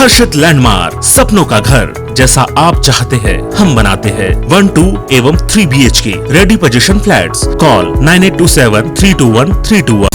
हर्षित landmark, सपनों का घर जैसा आप चाहते हैं हम बनाते हैं। 1, 2 एवं 3 BHK ready position flats. Call 9827321321।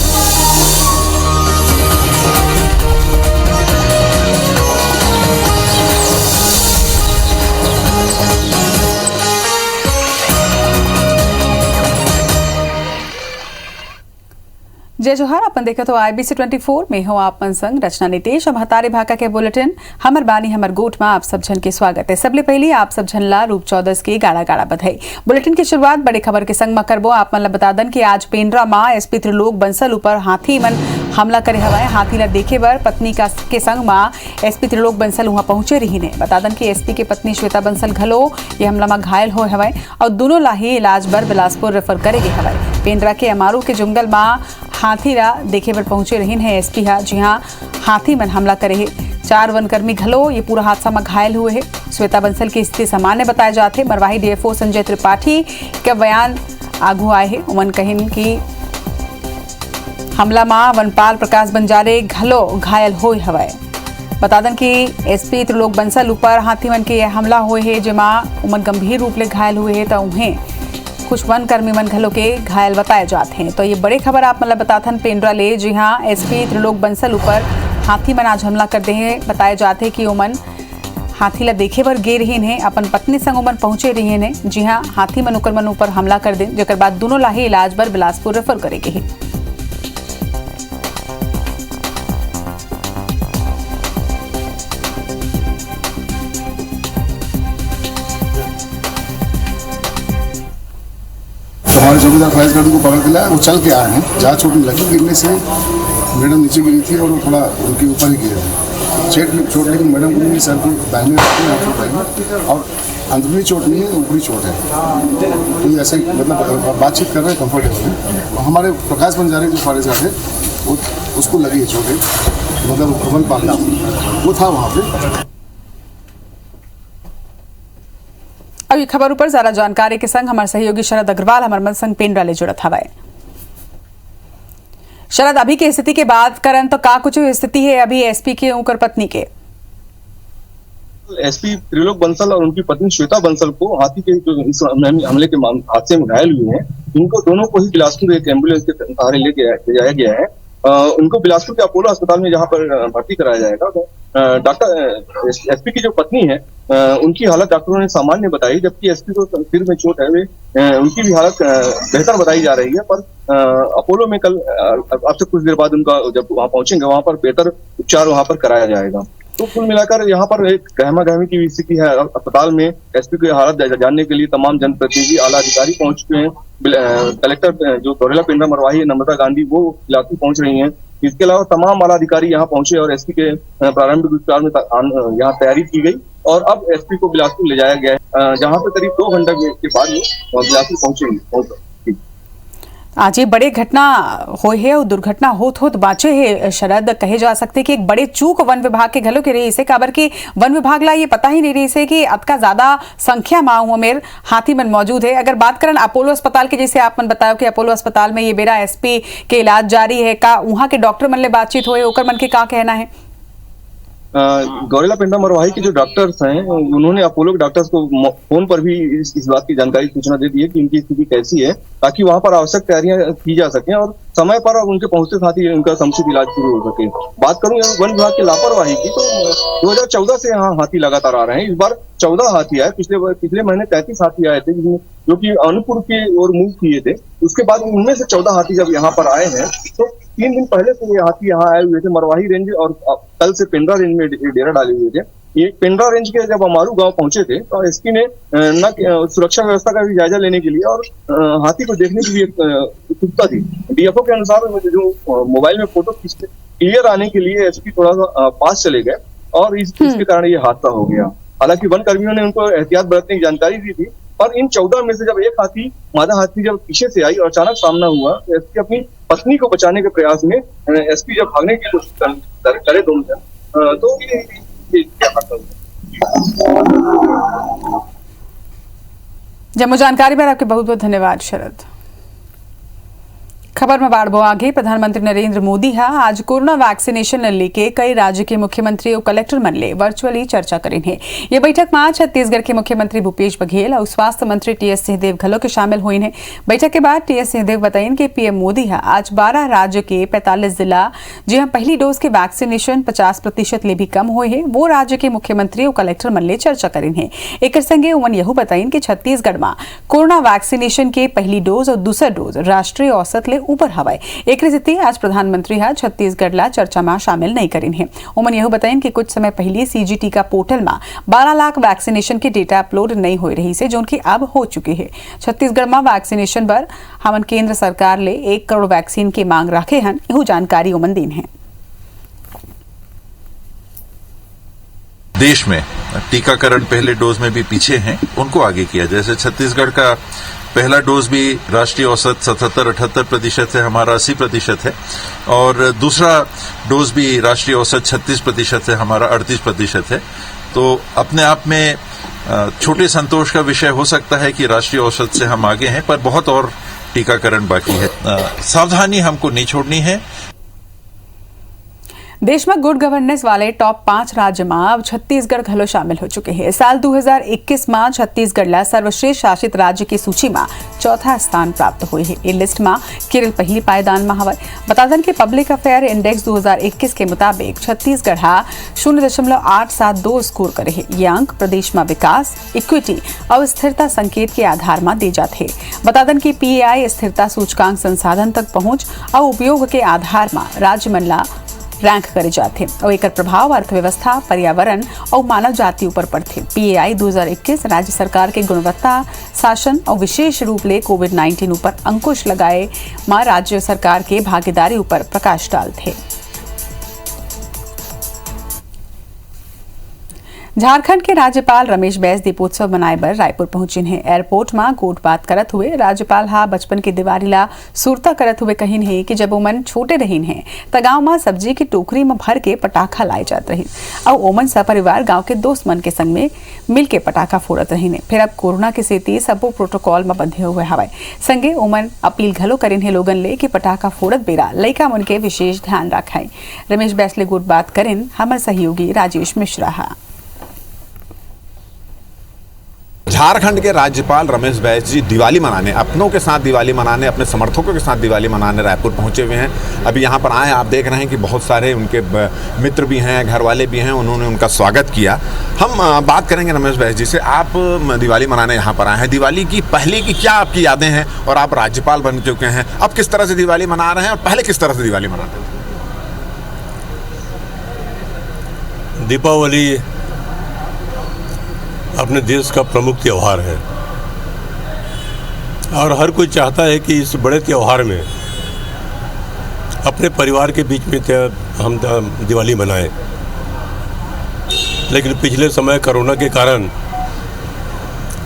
जय जोहार। अपन देखा तो IBC 24 में हो आपन संग रचना नितेश और महतारी भाका के बुलेटिन हमर बानी हमर गोठ में आप सब जन के स्वागत है। सबले पहले आप सब जन ला रूप 14 की गाड़ा गाड़ा बधाई। बुलेटिन की शुरुआत बड़ी खबर के संग में करबो। आप मन ला बता दन कि आज पेंड्रा मां SP त्रिलोक बंसल ऊपर हाथी मन हमला करे हवाए। हाथी ला देखे बर पत्नी का के संग मां SP त्रिलोक बंसल वहां पहुंचे रही ने। बता दन कि SP के पत्नी श्वेता बंसल घलो ये हमला में घायल हो हवाए और दोनों ला ही इलाज बर बिलासपुर रेफर करे गे हवाए। पेंड्रा के अमारू के जंगल में हाथी ला देखे बर पहुंचे रही है SP हा, जी हाँ हाथी मन हमला करे है। 4 वनकर्मी घलो ये पूरा हादसा में घायल हुए है। श्वेता बंसल की स्थिति सामान्य बताए जाते। मरवाही DFO संजय त्रिपाठी के बयान आगू आए है। उमन कहिन की हमला में वनपाल प्रकाश बंजारे घलो घायल हो हवाए। बता दन कि SP त्रिलोक बंसल ऊपर हाथी मन के हमला हुए है, जेमा उमन गंभीर रूप ले घायल हुए है तो उन्हें कुछ वन कर्मी मन घलों के घायल बताए जाते हैं। तो ये बड़ी खबर आप मतलब बताथन पेंड्रा ले। जी हाँ SP त्रिलोक बंसल ऊपर हाथी मन आज हमला कर दे हैं। बताए जाते हैं कि ओमन हाथी ला देखे बर गे रही है, अपन पत्नी संग ओमन पहुंचे रही है। जी हाँ हाथी मन उकर मन ऊपर हमला कर दे, जेकर बाद दोनों ला ही इलाज बर बिलासपुर रेफर करे के है। हमारे चौकीदार फैज गार्ड को पकड़ के लाया, वो चल के आए हैं। जहाँ चोट लगी गिरने से मैडम नीचे गिरी थी और वो थोड़ा उनके ऊपर ही गिरे थे। चोट लेकिन मैडम को नहीं, सर को दाहिने चोट लगी और अंदरूनी चोट नहीं है, ऊपरी चोट है। तो ऐसे मतलब बातचीत कर रहे हैं, कम्फर्टेबल है। हमारे प्रकाश बंजारे जो फॉरेस्ट गार्ड है वो उसको लगी है चोट, मतलब भवन पाला वो था वहाँ पे। अब ये खबर ऊपर ज्यादा जानकारी के संग हमारे सहयोगी शरद अग्रवाल हमारे मन संग पेंड्रा ले जुड़त हवाए। शरद, अभी की स्थिति के बात करन तो का कुछ स्थिति है अभी SP के उनकर पत्नी के? SP त्रिलोक बंसल और उनकी पत्नी श्वेता बंसल को हाथी के जो इस हमले के हादसे में घायल हुए हैं, इनको दोनों को ही बिलासपुर एक एम्बुलेंस के सहारे लेके जाया गया है। उनको बिलासपुर के अपोलो अस्पताल में जहाँ पर भर्ती कराया जाएगा। डॉक्टर SP की जो पत्नी है उनकी हालत डॉक्टरों ने सामान्य बताई, जबकि SP को सिर में चोट है, वे उनकी भी हालत बेहतर बताई जा रही है। पर अपोलो में कल अब से कुछ देर बाद उनका जब वहां पहुंचेंगे वहां पर बेहतर उपचार वहां पर कराया जाएगा। तो कुल मिलाकर यहाँ पर एक गहमा गहमी की स्थिति है। अस्पताल में SP की हालत जानने के लिए तमाम जनप्रतिनिधि आला अधिकारी पहुंच चुके हैं। कलेक्टर जो गौरेला पेंड्रा मरवाही नम्रता गांधी वो बिलासपुर पहुंच रही हैं। इसके अलावा तमाम आला अधिकारी यहाँ पहुंचे और SP के प्रारंभिक उपचार में यहाँ तैयारी की गई और अब SP को बिलासपुर ले जाया गया है, जहाँ पे करीब 2 घंटे के बाद बिलासपुर पहुंचेंगे। आज ये बड़े घटना हुई है और दुर्घटना होत बाचे है। शरद, कहे जा सकते कि एक बड़े चूक वन विभाग के घलों के रही से काबर की वन विभाग ला ये पता ही नहीं रही से कि अतका ज्यादा संख्या में मेर हाथी मन मौजूद है। अगर बात करें अपोलो अस्पताल के, जैसे आप मन बताओ कि अपोलो अस्पताल में ये बेरा SP के इलाज जारी है, का वहाँ के डॉक्टर मन ले बातचीत हुए, ओकर मन के का कहना है? गौरेला पेंड्रा मरवाही के जो डॉक्टर्स हैं उन्होंने अपोलो के डॉक्टर्स को फोन पर भी इस बात की जानकारी सूचना दे दी है कि इनकी स्थिति कैसी है, ताकि वहां पर आवश्यक तैयारियां की जा सकें और समय पर उनके पहुंचते साथ ही उनका समुचित इलाज शुरू हो सके। बात करूं वन विभाग की लापरवाही की तो 2014 से यहाँ हाथी लगातार आ रहे हैं। इस बार 14 हाथी आए, पिछले महीने 33 हाथी आए थे जो कि अनूपपुर की ओर मूव किए थे। उसके बाद उनमें से 14 हाथी जब यहाँ पर आए हैं तो 3 दिन पहले से ये हाथी यहाँ आए हुए थे मरवाही रेंज और कल से पेंड्रा रेंज में डेरा डाले हुए थे। ये पेंड्रा रेंज के जब अमारू गांव पहुंचे थे तो SP ने न सुरक्षा व्यवस्था का भी जायजा लेने के लिए और हाथी को देखने की भी उत्सुकता थी। DFO के अनुसार जो मोबाइल में फोटो खींचते क्लियर आने के लिए SP थोड़ा सा पास चले गए और इसके कारण ये हादसा हो गया। हालांकि वन कर्मियों ने उनको एहतियात बरतने की जानकारी दी थी, पर इन 14 में से जब एक हाथी मादा हाथी जब पीछे से आई और अचानक सामना हुआ तो SP अपनी पत्नी को बचाने के प्रयास में SP जब भागने की कोशिश करे दोनों तो जम्मू जानकारी पर आपके बहुत बहुत धन्यवाद शरद। खबर में बाढ़ आगे प्रधानमंत्री नरेंद्र मोदी आज कोरोना वैक्सीनेशन लेके कई राज्य के मुख्यमंत्री और कलेक्टर मनले वर्चुअली चर्चा करें है। ये बैठक में छत्तीसगढ़ के मुख्यमंत्री भूपेश बघेल और स्वास्थ्य मंत्री टीएस सिंहदेव घलो के शामिल हुई है। बैठक के बाद टीएस सिंहदेव बताइन कि पीएम मोदी आज 12 राज्य के 45 जिला जहां पहली डोज के वैक्सीनेशन 50% ले भी कम हुए है वो राज्य के मुख्यमंत्री और कलेक्टर मनले चर्चा करें है। एक संगे उमन यहू बताइन कि छत्तीसगढ़ में कोरोना वैक्सीनेशन के पहली डोज और दूसरा डोज राष्ट्रीय औसत ले ऊपर हवाई एक स्थिति आज प्रधानमंत्री छत्तीसगढ़ ला चर्चा में शामिल नहीं करीन है। उमन यह बताइन कि कुछ समय पहले सीजीटी का पोर्टल में 12 लाख वैक्सीनेशन की डेटा अपलोड नहीं हो रही से जो उनकी अब हो चुकी है। छत्तीसगढ़ में वैक्सीनेशन पर हमन केंद्र सरकार ले 1 करोड़ वैक्सीन की मांग रखे हन यह जानकारी उमन दीन है। देश में टीकाकरण पहले डोज में भी पीछे हैं, उनको आगे किया। जैसे छत्तीसगढ़ का पहला डोज भी राष्ट्रीय औसत 77-78% है, हमारा 80% है, और दूसरा डोज भी राष्ट्रीय औसत 36% है, हमारा 38% है। तो अपने आप में छोटे संतोष का विषय हो सकता है कि राष्ट्रीय औसत से हम आगे हैं, पर बहुत और टीकाकरण बाकी है। सावधानी हमको नहीं छोड़नी है। देश में गुड गवर्नेंस वाले टॉप 5 राज्य में अब छत्तीसगढ़ घलो शामिल हो चुके हैं। साल 2021 में छत्तीसगढ़ ला सर्वश्रेष्ठ शासित राज्य की सूची में चौथा स्थान प्राप्त हुए है। इस लिस्ट में केरल पहली पायदान में हवा। बता दें कि पब्लिक अफेयर इंडेक्स 2021 के मुताबिक छत्तीसगढ़ 0.872 स्कोर करे है। ये अंक प्रदेश में विकास, इक्विटी और स्थिरता संकेत के आधार में दे जाते हैं। बता दें कि पीएआई स्थिरता सूचकांक संसाधन तक पहुंच और उपयोग के आधार में राज्य मन ला रैंक करे जाते और एक प्रभाव अर्थव्यवस्था, पर्यावरण और मानव जाति ऊपर पड़ते। पीएआई 2021 राज्य सरकार के गुणवत्ता शासन और विशेष रूप ले कोविड-19 ऊपर अंकुश लगाए मां राज्य सरकार के भागीदारी ऊपर प्रकाश डालते। झारखंड के राज्यपाल रमेश बैस दीपोत्सव मनाए बर रायपुर पहुंचे हैं। एयरपोर्ट में गोट बात करत हुए राज्यपाल बचपन की दिवाली ला सुरता करत हुए कहिन है कि जब ओमन छोटे रहीन है त गांव में सब्जी की टोकरी में भर के पटाखा लाए जात रही और ओमन सपरिवार गांव के दोस्त मन के संग में मिल के पटाखा फोड़त रही ने। फिर अब कोरोना के सेती सबो प्रोटोकॉल में बंधे हुए हवाए संगे ओमन अपील घलो करिन है लोगन ले कि पटाखा फोड़त बेरा लइका मन के विशेष ध्यान रखाई। रमेश बैस ले गोट बात करिन हमर सहयोगी राजेश मिश्रा। झारखंड के राज्यपाल रमेश बैस जी दिवाली मनाने, अपनों के साथ दिवाली मनाने, अपने समर्थकों के साथ दिवाली मनाने रायपुर पहुंचे हुए हैं। अभी यहाँ पर आए, आप देख रहे हैं कि बहुत सारे उनके मित्र भी हैं, घर वाले भी हैं, उन्होंने उनका स्वागत किया। हम बात करेंगे रमेश बैस जी से। आप दिवाली मनाने यहाँ पर आए हैं, दिवाली की पहले की क्या आपकी यादें हैं और आप राज्यपाल बन चुके हैं, अब किस तरह से दिवाली मना रहे हैं और पहले किस तरह से दिवाली मनाते थे? दीपावली अपने देश का प्रमुख त्यौहार है और हर कोई चाहता है कि इस बड़े त्यौहार में अपने परिवार के बीच में हम दिवाली मनाएं। लेकिन पिछले समय कोरोना के कारण,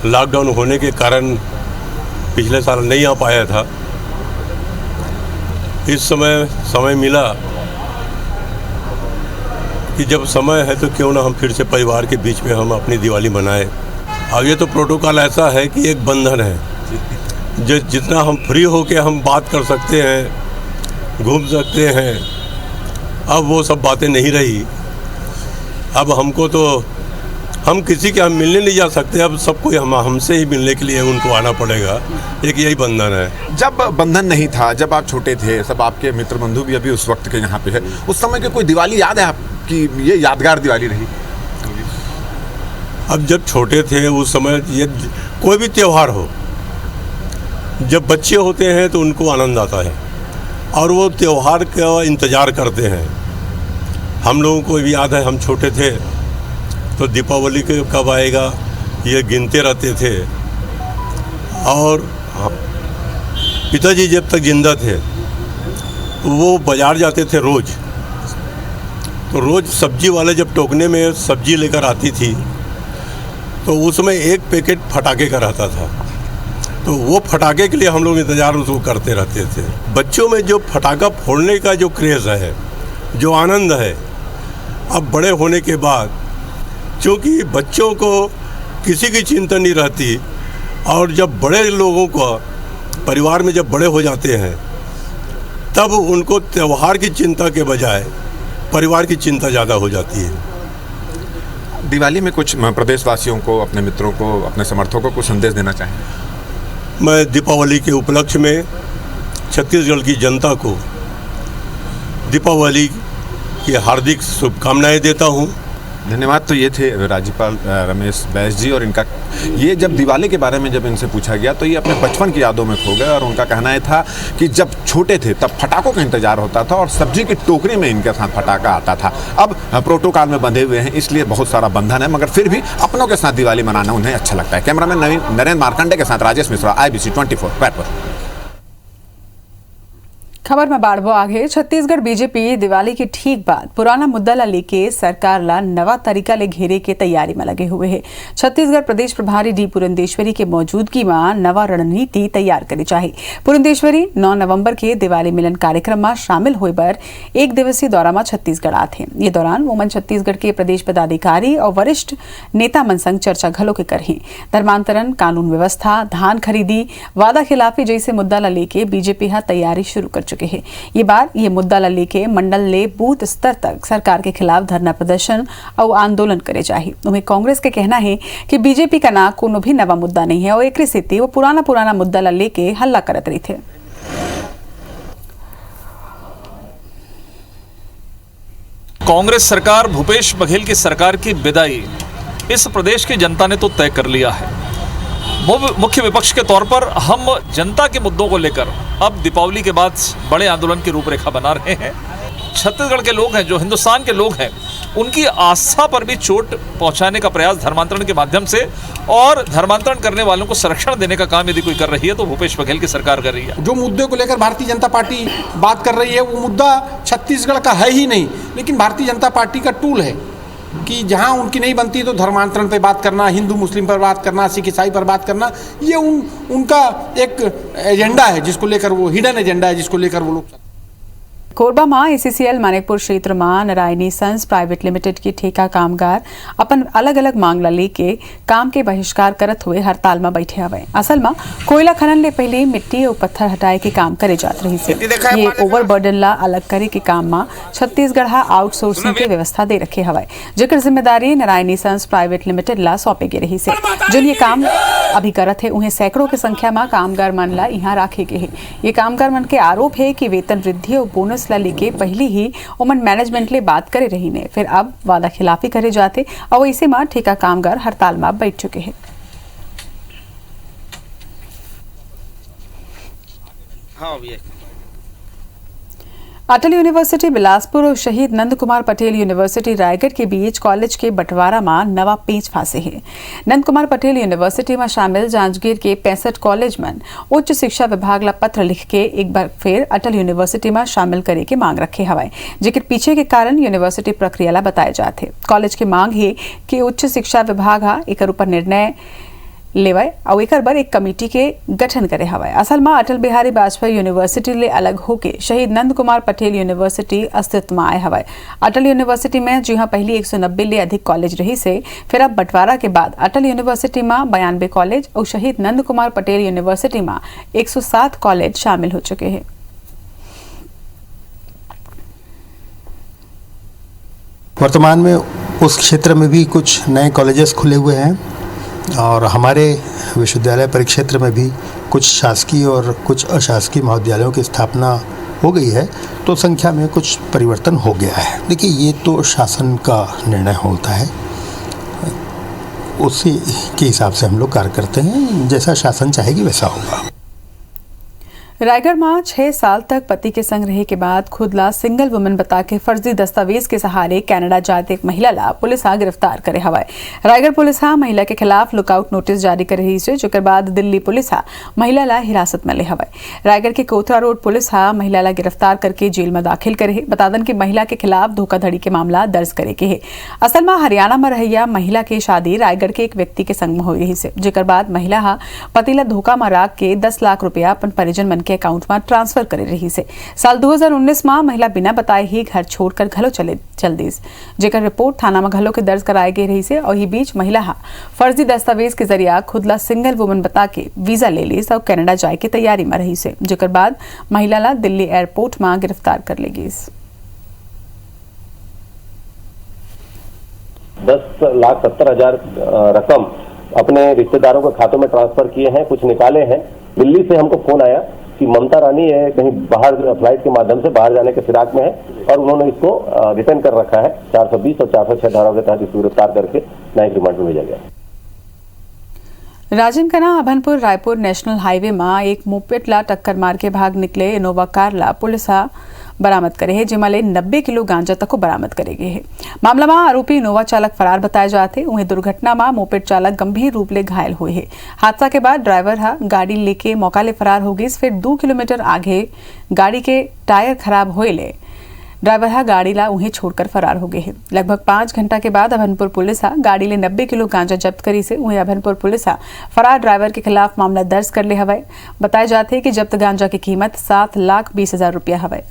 लॉकडाउन होने के कारण पिछले साल नहीं आ पाया था। इस समय मिला कि जब समय है तो क्यों ना हम फिर से परिवार के बीच में हम अपनी दिवाली मनाएं। अब ये तो प्रोटोकॉल ऐसा है कि एक बंधन है, जितना हम फ्री होके हम बात कर सकते हैं, घूम सकते हैं, अब वो सब बातें नहीं रही। अब हमको तो हम किसी के हम मिलने नहीं जा सकते, अब सबको हमसे ही मिलने के लिए उनको आना पड़ेगा। एक यही बंधन है। जब बंधन नहीं था, जब आप छोटे थे, सब आपके मित्र बंधु भी अभी उस वक्त के यहाँ पे है, उस समय की कोई दिवाली याद है आपकी? ये यादगार दिवाली रही? अब जब छोटे थे उस समय ये कोई भी त्यौहार हो, जब बच्चे होते हैं तो उनको आनंद आता है और वो त्यौहार का इंतज़ार करते हैं। हम लोगों को भी याद है, हम छोटे थे तो दीपावली के कब आएगा ये गिनते रहते थे। और पिताजी जब तक जिंदा थे तो वो बाज़ार जाते थे रोज़, तो रोज़ सब्जी वाले जब टोकने में सब्जी लेकर आती थी तो उसमें एक पैकेट फटाके का रहता था, तो वो फटाके के लिए हम लोग इंतज़ार उसको करते रहते थे। बच्चों में जो फटाका फोड़ने का जो क्रेज़ है, जो आनंद है, अब बड़े होने के बाद क्योंकि बच्चों को किसी की चिंता नहीं रहती और जब बड़े लोगों को परिवार में जब बड़े हो जाते हैं तब उनको त्यौहार की चिंता के बजाय परिवार की चिंता ज़्यादा हो जाती है। दिवाली में कुछ प्रदेशवासियों को, अपने मित्रों को, अपने समर्थकों को संदेश देना चाहेंगे? मैं दीपावली के उपलक्ष्य में छत्तीसगढ़ की जनता को दीपावली की हार्दिक शुभकामनाएं देता हूं। धन्यवाद। तो ये थे राज्यपाल रमेश बैस जी, और इनका ये जब दिवाली के बारे में जब इनसे पूछा गया तो ये अपने बचपन की यादों में खो गए, और उनका कहना यह था कि जब छोटे थे तब फटाकों का इंतजार होता था और सब्जी की टोकरी में इनके साथ फटाका आता था। अब प्रोटोकॉल में बंधे हुए हैं, इसलिए बहुत सारा बंधन है, मगर फिर भी अपनों के साथ दिवाली मनाना उन्हें अच्छा लगता है। कैमरामैन नरेंद्र मार्कंडे के साथ राजेश मिश्रा, IBC 24 रायपुर। खबर में बाढ़ आगे छत्तीसगढ़ बीजेपी दिवाली की ठीक बाद पुराना मुद्दा ला लेके सरकार ला नवा तरीका ले घेरे के तैयारी में लगे हुए हैं। छत्तीसगढ़ प्रदेश प्रभारी डी पुरंदेश्वरी के मौजूदगी में नवा रणनीति तैयार करी चाहिए। पुरंदेश्वरी 9 नवंबर के दिवाली मिलन कार्यक्रम में शामिल होए बर एक दिवसीय दौरा में छत्तीसगढ़ आथे। ये दौरान ओमन छत्तीसगढ़ के प्रदेश पदाधिकारी और वरिष्ठ नेता मन संग चर्चा घलो के करही। धर्मांतरण, कानून व्यवस्था, धान खरीदी, वादा खिलाफी जैसे मुद्दा ला लेके बीजेपी हा तैयारी शुरू कर चुके हैं। ये बार ये मुद्दा ला लेके मंडल ले बूथ स्तर तक सरकार के खिलाफ धरना प्रदर्शन और आंदोलन करे चाहिए। उन्हें कांग्रेस के कहना है कि बीजेपी का ना कोनो भी नवा मुद्दा नहीं है और एक स्थिति वो पुराना मुद्दा ला लेके हल्ला करत रही थे। कांग्रेस सरकार, भूपेश बघेल की सरकार की विदाई इस प्रदेश की जनता ने तो तय कर लिया है। मुख्य विपक्ष के तौर पर हम जनता के मुद्दों को लेकर अब दीपावली के बाद बड़े आंदोलन की रूपरेखा बना रहे हैं। छत्तीसगढ़ के लोग हैं, जो हिंदुस्तान के लोग हैं, उनकी आस्था पर भी चोट पहुंचाने का प्रयास धर्मांतरण के माध्यम से और धर्मांतरण करने वालों को संरक्षण देने का काम यदि कोई कर रही है तो भूपेश बघेल की सरकार कर रही है। जो मुद्दे को लेकर भारतीय जनता पार्टी बात कर रही है वो मुद्दा छत्तीसगढ़ का है ही नहीं, लेकिन भारतीय जनता पार्टी का टूल है कि जहां उनकी नहीं बनती तो धर्मांतरण पे बात करना, हिंदू मुस्लिम पर बात करना, सिख ईसाई पर बात करना, ये उनका एक एजेंडा है जिसको लेकर वो हिडन एजेंडा है जिसको लेकर वो लोग। कोरबा में ACCL मानिकपुर क्षेत्र में नारायणी सन्स प्राइवेट लिमिटेड की ठेका कामगार अपन अलग अलग मांग ला लेके काम के बहिष्कार करत हुए हड़ताल में बैठे हवे। असल में कोयला खनन ले पहले मिट्टी और पत्थर हटाए के काम करे जात रही से। ये ओवरबर्डन ला अलग करे के काम में छत्तीसगढ़ आउटसोर्सिंग के व्यवस्था दे रखे हवे, जेकर जिम्मेदारी नारायणी सन्स प्राइवेट लिमिटेड ला सौंपे गे रही से। जिन ये काम अभी करत है उन्हें सैकड़ों की संख्या में कामगार मन ला यहाँ राखे गए है। ये कामगार मन के आरोप है कि वेतन वृद्धि और बोनस ला लेके पहले ही ओमन मैनेजमेंट ले बात करे रही ने, फिर अब वादा खिलाफी करे जाते और इसे में ठेका कामगार हड़ताल में बैठ चुके हैं। अटल यूनिवर्सिटी बिलासपुर और शहीद नंद कुमार पटेल यूनिवर्सिटी रायगढ़ के बीच कॉलेज के बंटवारा में नवा पेच फांसे है। नंद कुमार पटेल यूनिवर्सिटी में शामिल जांजगीर के 65 कॉलेज में उच्च शिक्षा विभाग ला पत्र लिख के एक बार फिर अटल यूनिवर्सिटी में शामिल करे के मांग रखे हवाए, जेकर पीछे के कारण यूनिवर्सिटी प्रक्रिया ला बताए जाते। कॉलेज की मांग है कि उच्च शिक्षा विभाग एक ऊपर निर्णय लेवाय और एक बार एक कमेटी के गठन करे हवाए। असल में अटल बिहारी वाजपेयी यूनिवर्सिटी ले अलग होके शहीद नंद कुमार पटेल यूनिवर्सिटी अस्तित्व में आए हवाए। अटल यूनिवर्सिटी में जी हाँ पहले 190 ले अधिक कॉलेज रही से, फिर अब बंटवारा के बाद अटल यूनिवर्सिटी में 92 कॉलेज और शहीद नंद कुमार पटेल यूनिवर्सिटी में 107 कॉलेज शामिल हो चुके हैं। वर्तमान में उस क्षेत्र में भी कुछ नए कॉलेजेस खुले हुए हैं और हमारे विश्वविद्यालय परिक्षेत्र में भी कुछ शासकीय और कुछ अशासकीय महाविद्यालयों की स्थापना हो गई है, तो संख्या में कुछ परिवर्तन हो गया है। देखिए, ये तो शासन का निर्णय होता है, उसी के हिसाब से हम लोग कार्य करते हैं। जैसा शासन चाहेगी वैसा होगा। रायगढ़ में 6 साल तक पति के संग रहे के बाद खुद ला सिंगल वुमन बता के फर्जी दस्तावेज के सहारे कनाडा जाते एक महिला ला पुलिस गिरफ्तार करे हवाए। रायगढ़ पुलिस महिला के खिलाफ लुकआउट नोटिस जारी कर रही है, जेकर बाद दिल्ली पुलिस महिला ला हिरासत में ले हवाए। रायगढ़ के कोथरा रोड पुलिस महिला ला गिरफ्तार करके जेल में दाखिल करे। बतादन की महिला के खिलाफ धोखाधड़ी के मामला दर्ज करे के है। असल में हरियाणा में रहिया महिला की शादी रायगढ़ के एक व्यक्ति के संग में हो रही है, जेकर बाद महिला पति ला धोखा में राख के 10 लाख रुपया अपन परिजन मन के अकाउंट में ट्रांसफर करे रही से। साल 2019 में महिला बिना बताए ही घर छोड़कर घलो चल दीस, जेकर रिपोर्ट थाना में घलो के दर्ज कराए गए रही से। और ही बीच महिला फर्जी दस्तावेज के जरिया खुदला सिंगल वुमन बता के वीजा ले लीस और कनाडा जाए की तैयारी में रही से, जेकर बाद महिला ला दिल्ली एयरपोर्ट में गिरफ्तार कर लेगी। 10,70,000 रकम अपने रिश्तेदारों के खातों में ट्रांसफर किए हैं, कुछ निकाले हैं। दिल्ली से हमको फोन आया कि ममता रानी है कहीं बाहर फ्लाइट के माध्यम से बाहर जाने के फिराक में है और उन्होंने इसको रिटर्न कर रखा है। 420 और 406 धाराओं के तहत इसको गिरफ्तार करके न्यायिक रिमांड में भेजा गया। राजिम कना अभनपुर रायपुर नेशनल हाईवे में एक मोपेड ला टक्कर मार के भाग निकले इनोवा कार ला पुलिस बरामद करे है, जिमा ले 90 किलो गांजा तक को बरामद करे गए है। मामला में आरोपी इनोवा चालक फरार बताए जाते। उन्हें दुर्घटना में मोपेड चालक गंभीर रूप ले घायल हुए है। हादसा के बाद ड्राइवर गाड़ी लेके मौका ले फरार हो गई। फिर 2 किलोमीटर आगे गाड़ी के टायर खराब होए ले ड्राइवर गाड़ी ला उन्हें छोड़कर फरार हो गए हैं। लगभग 5 घंटा के बाद अभनपुर पुलिस गाड़ी ले 90 किलो गांजा जब्त करी से। उन्हें अभनपुर पुलिस फरार ड्राइवर के खिलाफ मामला दर्ज कर ले हवाए। बताए जाते हैं कि जब्त गांजा की कीमत 7,20,000 रुपया हवाए।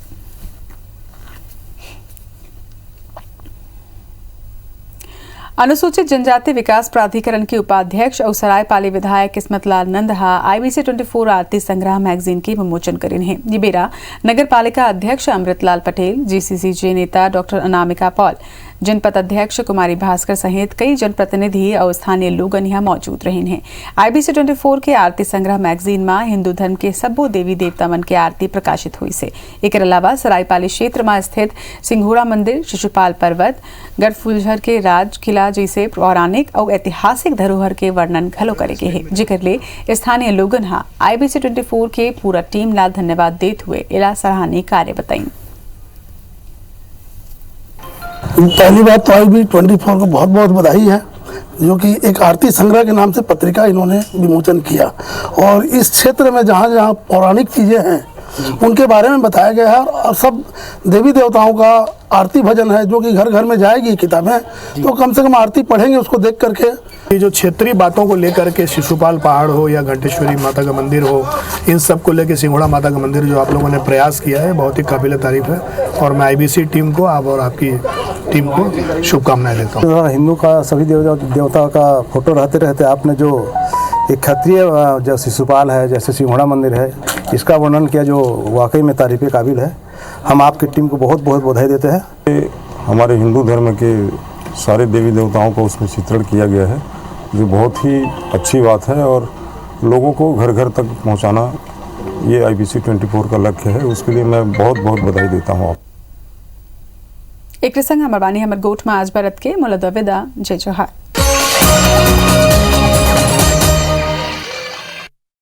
अनुसूचित जनजाति विकास प्राधिकरण के उपाध्यक्ष और सरायपाली विधायक किस्मत लाल नंदहा IBC 24 आरती संग्रह मैगजीन की विमोचन करें हैं। ये बेरा नगर पालिका अध्यक्ष अमृतलाल पटेल, GCCJ नेता डॉक्टर अनामिका पॉल, जनपद अध्यक्ष कुमारी भास्कर सहित कई जनप्रतिनिधि और स्थानीय लोग यहाँ मौजूद रहे हैं। IBC 24 के आरती संग्रह मैगजीन में हिंदू धर्म के सबो देवी देवता मन के आरती प्रकाशित हुई से। एक अलावा सरायपाली क्षेत्र में स्थित सिंघोड़ा मंदिर, शिशुपाल पर्वत, गढ़फुलझर के राज किला जैसे पौराणिक और ऐतिहासिक धरोहर के वर्णन घलो करे गए हैं, जिकर ले स्थानीय लोगन IBC 24 के पूरा टीम ला धन्यवाद देते हुए इला सराहनीय कार्य बताई। पहली बात तो IBC 24 को बहुत बहुत बधाई है, जो कि एक आरती संग्रह के नाम से पत्रिका इन्होंने विमोचन किया और इस क्षेत्र में जहाँ जहाँ पौराणिक चीजें हैं उनके बारे में बताया गया है। और सब देवी देवताओं का आरती भजन है, जो कि घर घर में जाएगी किताबें, तो कम से कम आरती पढ़ेंगे उसको देख करके। ये जो क्षेत्रीय बातों को लेकर के शिशुपाल पहाड़ हो या घंटेश्वरी माता का मंदिर हो, इन सब को लेकर सिंघोड़ा माता का मंदिर जो आप लोगों ने प्रयास किया है, बहुत ही काबिल तारीफ है। और मैं IBC टीम को, आप और आपकी टीम को शुभकामनाएं देता हूँ। हिंदू का सभी देवता का फोटो रहते रहते आपने जो एक क्षत्रिय जो शिशुपाल है, जैसे सिंघोड़ा मंदिर है, इसका वर्णन किया जो वाकई में तारीफ काबिल है। हम आपकी टीम को बहुत बहुत बधाई देते हैं। हमारे हिंदू धर्म के सारे देवी देवताओं को उसमें चित्रण किया गया है, जो बहुत ही अच्छी बात है और लोगों को घर घर तक पहुंचाना ये IBC 24 का लक्ष्य है। उसके लिए मैं बहुत बहुत बधाई देता हूँ। एक प्रसंग हमार बानी हमर गोठ में आज भारत के मुलदविदा जय जोहार।